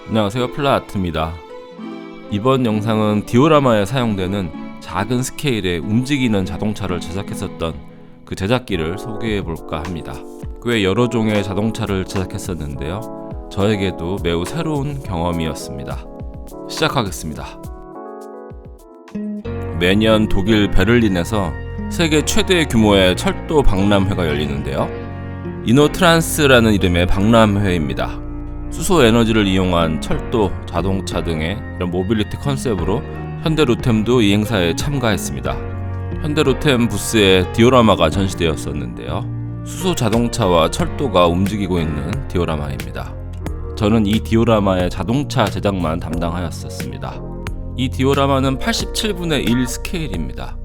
안녕하세요, 플라아트입니다. 이번 영상은 디오라마에 사용되는 작은 스케일의 움직이는 자동차를 제작했었던 그 제작기를 소개해볼까 합니다. 꽤 여러 종의 자동차를 제작했었는데요, 저에게도 매우 새로운 경험이었습니다. 시작하겠습니다. 매년 독일 베를린에서 세계 최대 규모의 철도 박람회가 열리는데요, 이노트란스라는 이름의 박람회입니다. 수소 에너지를 이용한 철도, 자동차 등의 이런 모빌리티 컨셉으로 현대로템도 이 행사에 참가했습니다. 현대로템 부스에 디오라마가 전시되었었는데요, 수소 자동차와 철도가 움직이고 있는 디오라마입니다. 저는 이 디오라마의 자동차 제작만 담당하였었습니다. 이 디오라마는 87분의 1 스케일입니다.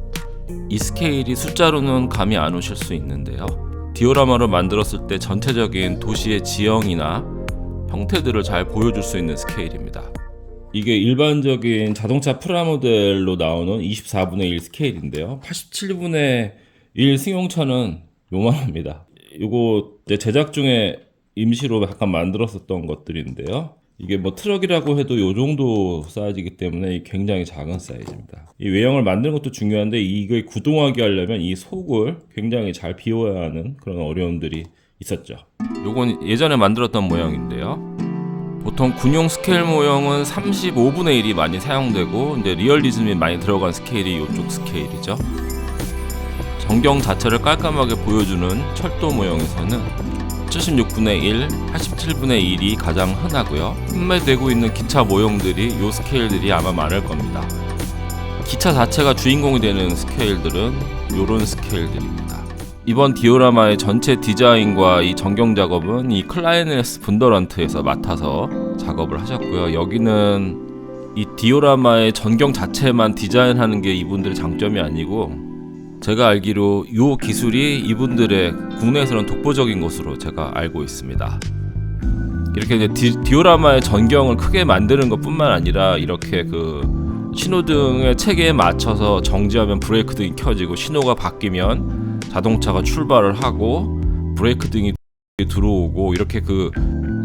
이 스케일이 숫자로는 감이 안 오실 수 있는데요, 디오라마로 만들었을 때 전체적인 도시의 지형이나 형태들을 잘 보여줄 수 있는 스케일입니다. 이게 일반적인 자동차 프라모델로 나오는 24분의 1 스케일인데요, 87분의 1 승용차는 요만합니다. 이거 제작 중에 임시로 약간 만들었었던 것들인데요, 이게 뭐 트럭이라고 해도 요 정도 사이즈이기 때문에 굉장히 작은 사이즈입니다. 이 외형을 만드는 것도 중요한데 이걸 구동하게 하려면 이 속을 굉장히 잘 비워야 하는 그런 어려움들이 있었죠. 요건 예전에 만들었던 모형인데요, 보통 군용 스케일 모형은 35분의 1이 많이 사용되고 이제 리얼리즘이 많이 들어간 스케일이 이쪽 스케일이죠. 전경 자체를 깔끔하게 보여주는 철도 모형에서는 76분의 1, 87분의 1이 가장 흔하고요, 판매되고 있는 기차 모형들이 이 스케일들이 아마 많을 겁니다. 기차 자체가 주인공이 되는 스케일들은 이런 스케일들입니다. 이번 디오라마의 전체 디자인과 이 전경 작업은 이 클라이네스 분더런트에서 맡아서 작업을 하셨고요, 여기는 이 디오라마의 전경 자체만 디자인하는 게 이분들의 장점이 아니고, 제가 알기로 이 기술이 이분들의 국내에서는 독보적인 것으로 제가 알고 있습니다. 이렇게 이제 디오라마의 전경을 크게 만드는 것뿐만 아니라 이렇게 그 신호등의 체계에 맞춰서 정지하면 브레이크 등이 켜지고 신호가 바뀌면 자동차가 출발을 하고 브레이크 등이 들어오고, 이렇게 그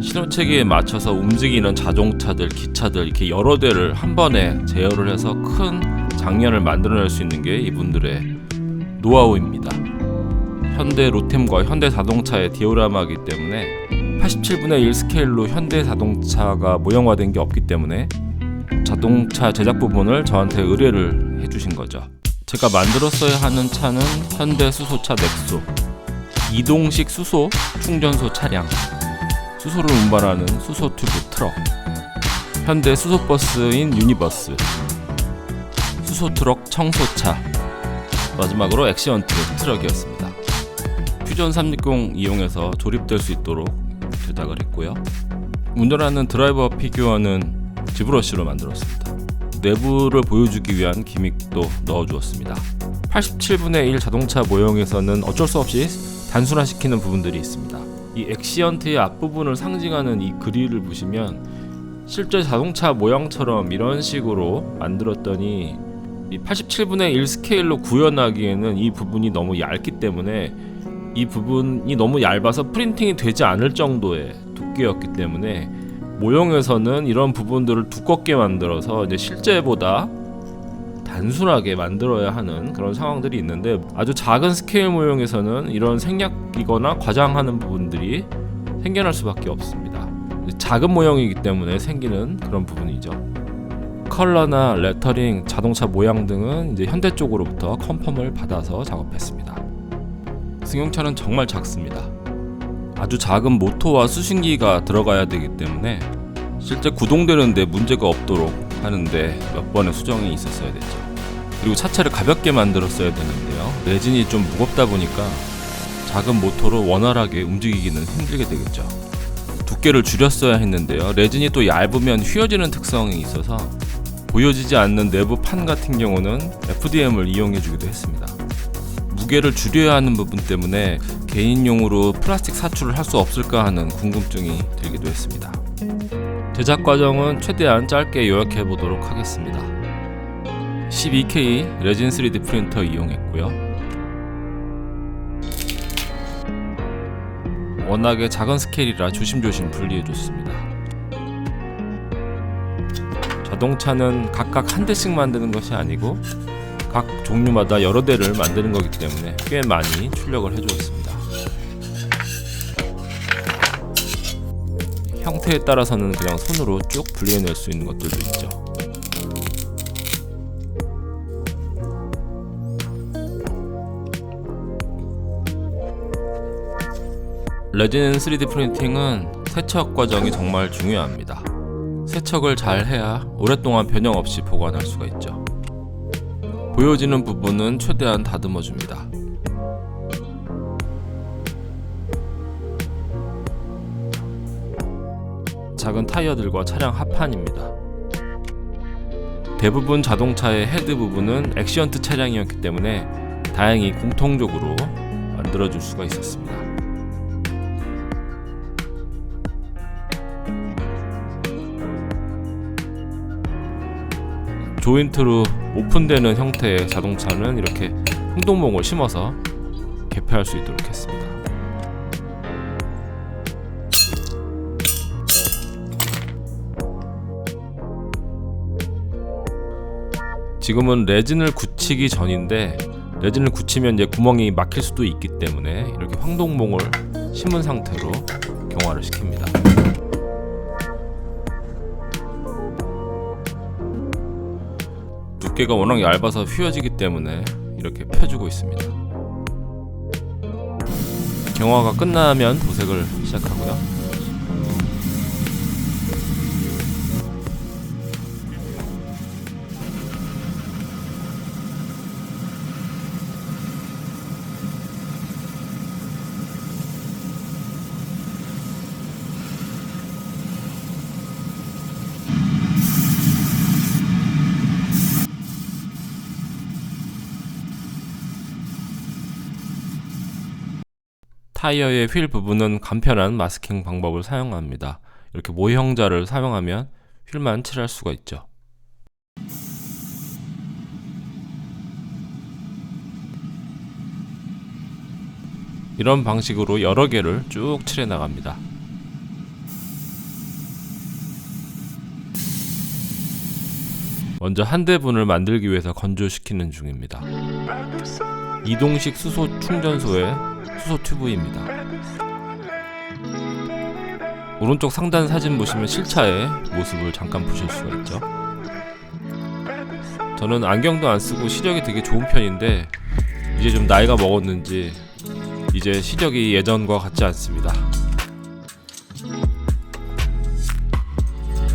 신호 체계에 맞춰서 움직이는 자동차들, 기차들 이렇게 여러 대를 한 번에 제어를 해서 큰 장면을 만들어낼 수 있는 게 이분들의 노하우입니다. 현대 로템과 현대 자동차의 디오라마이기 때문에 87분의 1 스케일로 현대 자동차가 모형화된 게 없기 때문에 자동차 제작 부분을 저한테 의뢰를 해주신 거죠. 제가 만들었어야 하는 차는 현대 수소차 넥소, 이동식 수소 충전소 차량, 수소를 운반하는 수소 튜브 트럭, 현대 수소버스인 유니버스, 수소 트럭 청소차, 마지막으로 엑시언트 트럭이었습니다. 퓨전 360 이용해서 조립될 수 있도록 제작을 했고요, 운전하는 드라이버 피규어는 지브러쉬로 만들었습니다. 내부를 보여주기 위한 기믹도 넣어주었습니다. 87분의 1 자동차 모형에서는 어쩔 수 없이 단순화시키는 부분들이 있습니다. 이 엑시언트의 앞부분을 상징하는 이 그릴을 보시면 실제 자동차 모양처럼 이런 식으로 만들었더니 이 87분의 1 스케일로 구현하기에는 이 부분이 너무 얇기 때문에, 이 부분이 너무 얇아서 프린팅이 되지 않을 정도의 두께였기 때문에 모형에서는 이런 부분들을 두껍게 만들어서 이제 실제보다 단순하게 만들어야 하는 그런 상황들이 있는데, 아주 작은 스케일 모형에서는 이런 생략이거나 과장하는 부분들이 생겨날 수밖에 없습니다. 작은 모형이기 때문에 생기는 그런 부분이죠. 컬러나 레터링, 자동차 모양 등은 이제 현대 쪽으로부터 컨펌을 받아서 작업했습니다. 승용차는 정말 작습니다. 아주 작은 모터와 수신기가 들어가야 되기 때문에 실제 구동되는데 문제가 없도록 하는데 몇 번의 수정이 있었어야 됐죠. 그리고 차체를 가볍게 만들었어야 되는데요, 레진이 좀 무겁다 보니까 작은 모터로 원활하게 움직이기는 힘들게 되겠죠. 두께를 줄였어야 했는데요, 레진이 또 얇으면 휘어지는 특성이 있어서 보여지지 않는 내부 판 같은 경우는 FDM을 이용해 주기도 했습니다. 무게를 줄여야 하는 부분 때문에 개인용으로 플라스틱 사출을 할 수 없을까 하는 궁금증이 들기도 했습니다. 제작 과정은 최대한 짧게 요약해 보도록 하겠습니다. 12K 레진 3D 프린터 이용했고요. 워낙에 작은 스케일이라 조심조심 분리해줬습니다. 자동차는 각각 한 대씩 만드는 것이 아니고 각 종류마다 여러 대를 만드는 거기 때문에 꽤 많이 출력을 해주었습니다. 형태에 따라서는 그냥 손으로 쭉 분리해낼 수 있는 것들도 있죠. 레진 3D 프린팅은 세척 과정이 정말 중요합니다. 세척을 잘 해야 오랫동안 변형 없이 보관할 수가 있죠. 보여지는 부분은 최대한 다듬어 줍니다. 작은 타이어들과 차량 하판입니다. 대부분 자동차의 헤드 부분은 액시언트 차량이었기 때문에 다행히 공통적으로 만들어줄 수가 있었습니다. 조인트로 오픈되는 형태의 자동차는 이렇게 흥동봉을 심어서 개폐할 수 있도록 했습니다. 지금은 레진을 굳히기 전인데 레진을 굳히면 이제 구멍이 막힐 수도 있기 때문에 이렇게 황동봉을 심은 상태로 경화를 시킵니다. 두께가 워낙 얇아서 휘어지기 때문에 이렇게 펴주고 있습니다. 경화가 끝나면 도색을 시작하고요. 타이어의 휠 부분은 간편한 마스킹 방법을 사용합니다. 이렇게 모형자를 사용하면 휠만 칠할 수가 있죠. 이런 방식으로 여러 개를 쭉 칠해 나갑니다. 먼저 한 대분을 만들기 위해서 건조시키는 중입니다. 이동식 수소 충전소의 수소 튜브입니다. 오른쪽 상단 사진 보시면 실차의 모습을 잠깐 보실 수가 있죠. 저는 안경도 안 쓰고 시력이 되게 좋은 편인데 이제 좀 나이가 먹었는지 이제 시력이 예전과 같지 않습니다.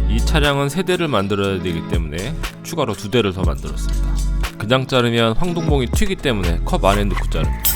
이 차량은 3대를 만들어야 되기 때문에 추가로 2대를 더 만들었습니다. 그냥 자르면 황동봉이 튀기 때문에 컵 안에 넣고 자릅니다.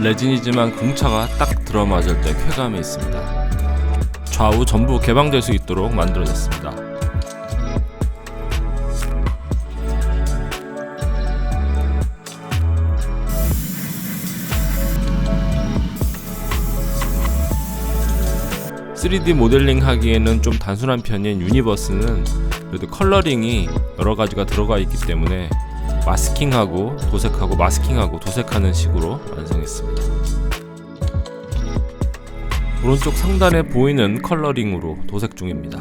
레진이지만 공차가 딱 들어맞을 때 쾌감이 있습니다. 좌우 전부 개방될 수 있도록 만들어졌습니다. (3D) 모델링 하기에는 좀 단순한 편인 유니버스는 그래도 컬러링이 여러 가지가 들어가 있기 때문에 마스킹하고 도색하고 마스킹하고 도색하는 식으로 완성했습니다. 오른쪽 상단에 보이는 컬러링으로 도색 중입니다.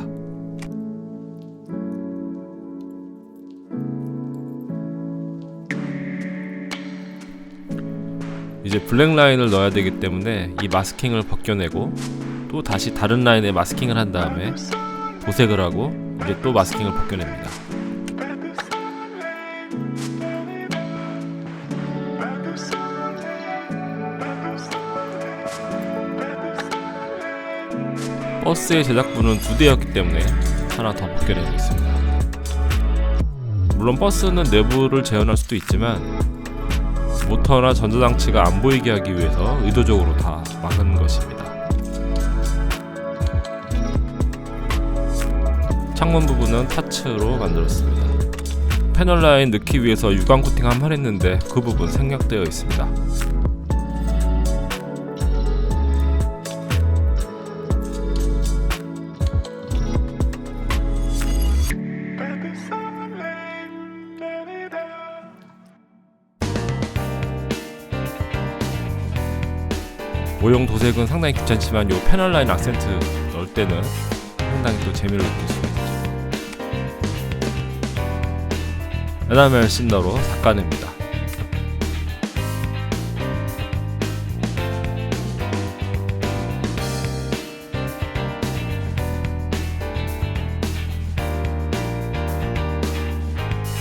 이제 블랙 라인을 넣어야 되기 때문에 이 마스킹을 벗겨내고 또 다시 다른 라인에 마스킹을 한 다음에 도색을 하고 이제 또 마스킹을 벗겨냅니다. 버스의 제작부는 2대였기 때문에 하나 더 벗겨내고 있습니다. 물론 버스는 내부를 재현할 수도 있지만 모터나 전자장치가 안 보이게 하기 위해서 의도적으로 다 막은 것입니다. 창문 부분은 타츠로 만들었습니다. 패널 라인 넣기 위해서 유광 코팅 한번 했는데 그 부분 생략되어 있습니다. 모형 도색은 상당히 귀찮지만 요 패널 라인 악센트 넣을 때는 상당히 또 재미를 느낄 수 있죠. 에나멜 씬너로 닦아냅니다.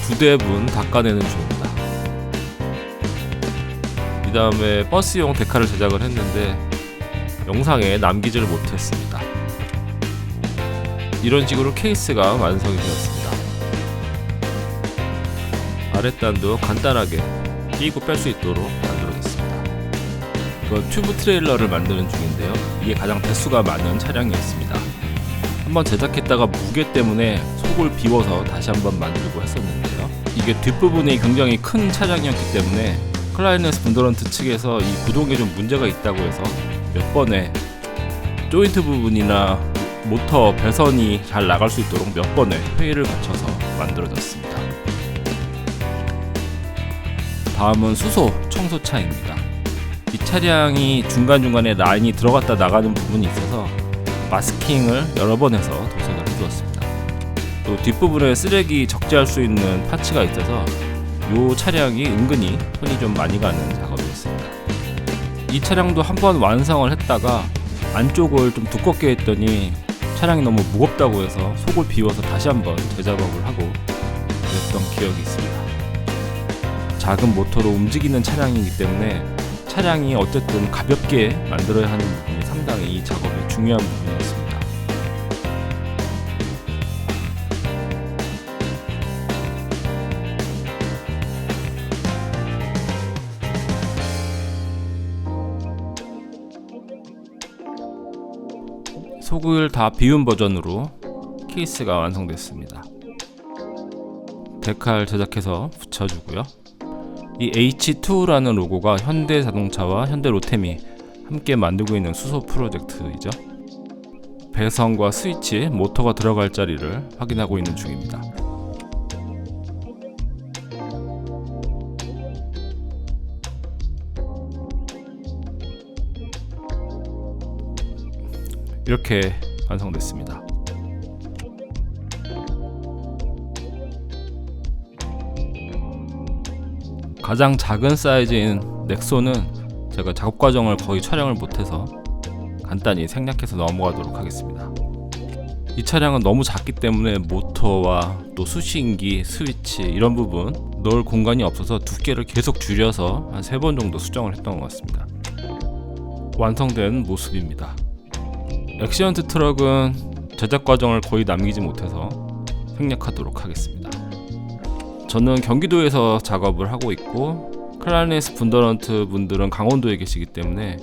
두 대분 닦아내는 중입니다. 이 다음에 버스용 데칼을 제작을 했는데 영상에 남기지를 못했습니다. 이런 식으로 케이스가 완성이 되었습니다. 아랫단도 간단하게 끼고 뺄 수 있도록 만들어졌습니다. 이건 튜브 트레일러를 만드는 중인데요. 이게 가장 대수가 많은 차량이었습니다. 한번 제작했다가 무게 때문에 속을 비워서 다시 한번 만들고 했었는데요. 이게 뒷부분이 굉장히 큰 차량이었기 때문에 클라이네스 분더런트 측에서 이 구동에 좀 문제가 있다고 해서 몇 번의 조인트 부분이나 모터 배선이 잘 나갈 수 있도록 몇 번의 회의를 거쳐서 만들어졌습니다. 다음은 수소 청소차입니다. 이 차량이 중간중간에 라인이 들어갔다 나가는 부분이 있어서 마스킹을 여러 번 해서 도색을 해주었습니다. 또 뒷부분에 쓰레기 적재할 수 있는 파츠가 있어서 이 차량이 은근히 손이 좀 많이 가는 작업이었습니다. 이 차량도 한번 완성을 했다가 안쪽을 좀 두껍게 했더니 차량이 너무 무겁다고 해서 속을 비워서 다시 한번 재작업을 하고 그랬던 기억이 있습니다. 작은 모터로 움직이는 차량이기 때문에 차량이 어쨌든 가볍게 만들어야 하는 부분이 상당히 이 작업이 중요한 부분이었습니다. 속을 다 비운 버전으로 케이스가 완성됐습니다. 데칼 제작해서 붙여주고요. 이 H2라는 로고가 현대자동차와 현대로템이 함께 만들고 있는 수소 프로젝트이죠. 배선과 스위치, 모터가 들어갈 자리를 확인하고 있는 중입니다. 이렇게 완성됐습니다. 가장 작은 사이즈인 넥소는 제가 작업 과정을 거의 촬영을 못해서 간단히 생략해서 넘어가도록 하겠습니다. 이 차량은 너무 작기 때문에 모터와 또 수신기, 스위치 이런 부분 넣을 공간이 없어서 두께를 계속 줄여서 한 3번 정도 수정을 했던 것 같습니다. 완성된 모습입니다. 액시언트 트럭은 제작 과정을 거의 남기지 못해서 생략하도록 하겠습니다. 저는 경기도에서 작업을 하고 있고 클라이네스 분더런트 분들은 강원도에 계시기 때문에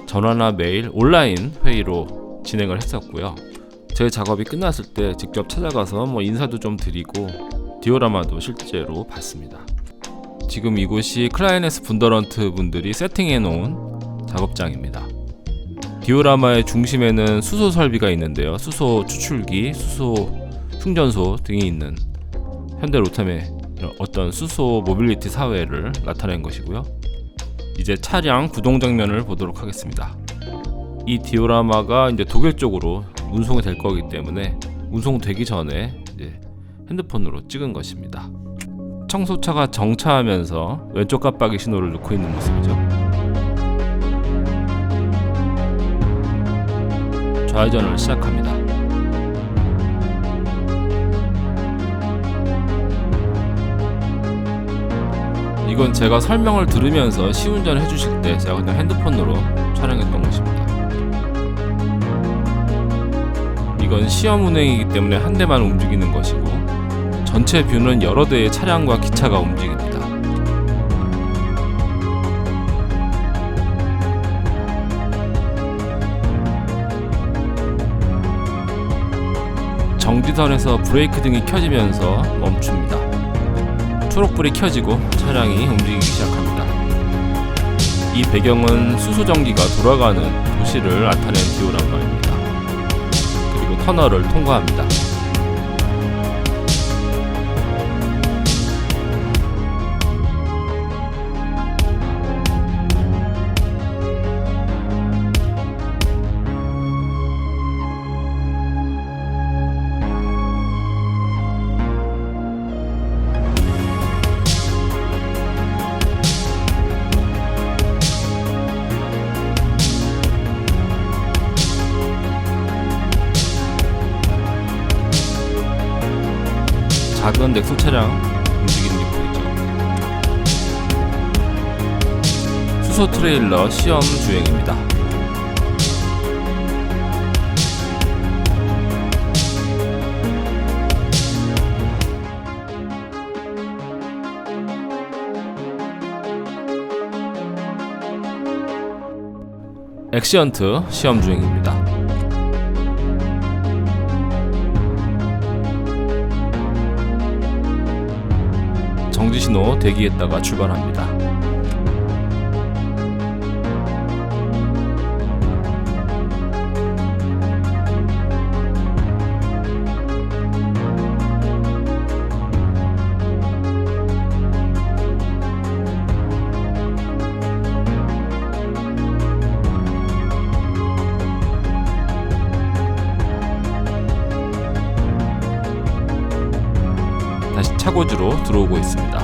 전화나 메일, 온라인 회의로 진행을 했었고요. 제 작업이 끝났을 때 직접 찾아가서 인사도 좀 드리고 디오라마도 실제로 봤습니다. 지금 이곳이 클라이네스 분더런트 분들이 세팅해 놓은 작업장입니다. 디오라마의 중심에는 수소 설비가 있는데요. 수소 추출기, 수소 충전소 등이 있는 현대로템의 어떤 수소 모빌리티 사회를 나타낸 것이고요. 이제 차량 구동 장면을 보도록 하겠습니다. 이 디오라마가 이제 독일 쪽으로 운송이 될 거기 때문에 운송되기 전에 이제 핸드폰으로 찍은 것입니다. 청소차가 정차하면서 왼쪽 깜빡이 신호를 넣고 있는 모습이죠. 좌회전을 시작합니다. 이건 제가 설명을 들으면서 시운전 해주실 때 제가 그냥 핸드폰으로 촬영했던 것입니다. 이건 시험 운행이기 때문에 한 대만 움직이는 것이고 전체 뷰는 여러 대의 차량과 기차가 움직입니다. 정지선에서 브레이크 등이 켜지면서 멈춥니다. 초록불이 켜지고 차량이 움직이기 시작합니다. 이 배경은 수소전기가 돌아가는 도시를 나타낸 디오라마입니다. 그리고 터널을 통과합니다. 작은 넥소 차량 움직이는 게 보이죠. 수소 트레일러 시험 주행입니다. 엑시언트 시험 주행입니다. 정지신호 대기했다가 출발합니다. 다시 차고지로 들어오고 있습니다.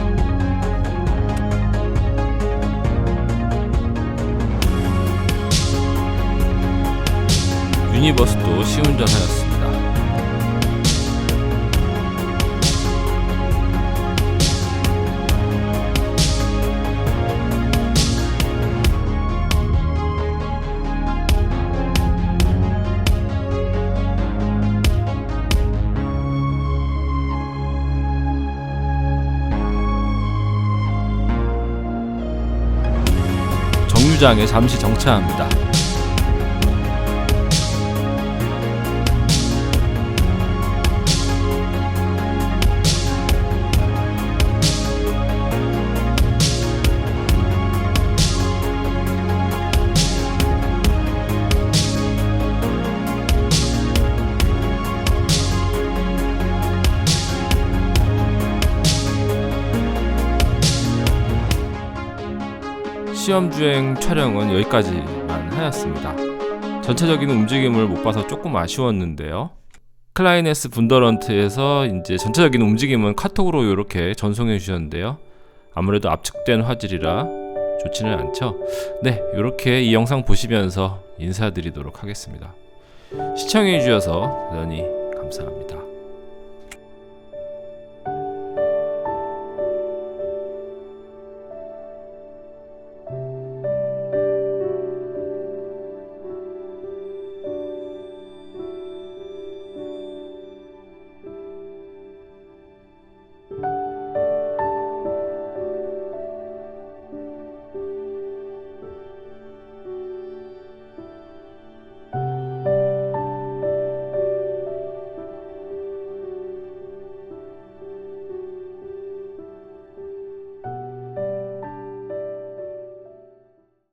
유니버스도 시운전하였습니다. 정류장에 잠시 정차합니다. 시험주행 촬영은 여기까지만 하였습니다. 전체적인 움직임을 못 봐서 조금 아쉬웠는데요. 클라이네스 분더런트에서 이제 전체적인 움직임은 카톡으로 이렇게 전송해 주셨는데요. 아무래도 압축된 화질이라 좋지는 않죠. 네, 이렇게 이 영상 보시면서 인사드리도록 하겠습니다. 시청해 주셔서 대단히 감사합니다.